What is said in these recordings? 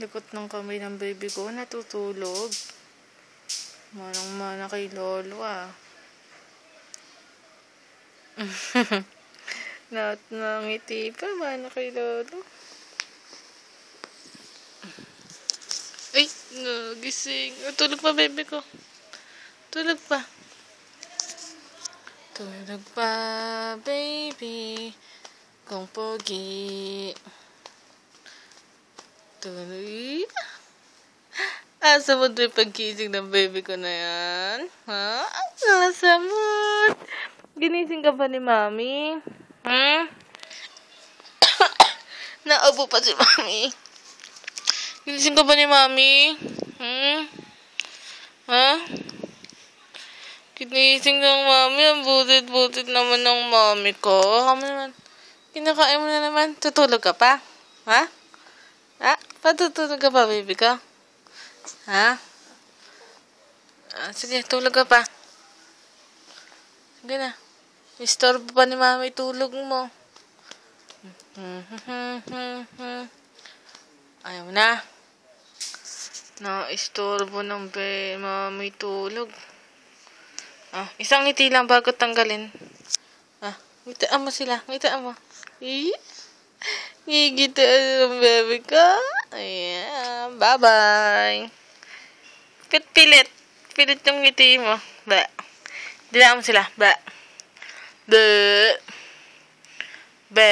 Likot ng kamay ng baby ko, natutulog. Manang-mana kay lolo Lahat ng ngiti pa, mana kay lolo. Ay, nagising. Tulog pa baby ko. Tulog pa. Tulog pa, baby. Kung pogi. Tulog. Asa mo doon pagkising ng baby ko na yan? Ha? Asa mo? Ginising ka ba ni mami? Naupo pa si mami. Ginising ka ba ni mami? Ha? Ginising ng mami. Ang butit-butit naman ng mami ko. Kamo naman. Kinakain mo na naman. Tutulog ka pa? Ha? Ha? Patutulog ka pa, baby ko? Ha? Sige, tulog ka pa. Sige na. Istorbo pa ni mami tulog mo. Ayaw na. Na-istorbo ng mami tulog. Isang ngiti lang bago tanggalin. Ngitaan mo sila. Ngitaan mo. Ngigitaan ang baby ko. Ayan. Bye-bye. Pilit. Pilit yung ngiti mo. Ba. Dilaan mo sila. Ba. Ba. Ba.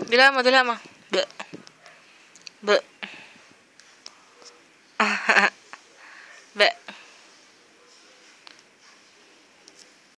Dilaan mo. Ba. Ba. Ba.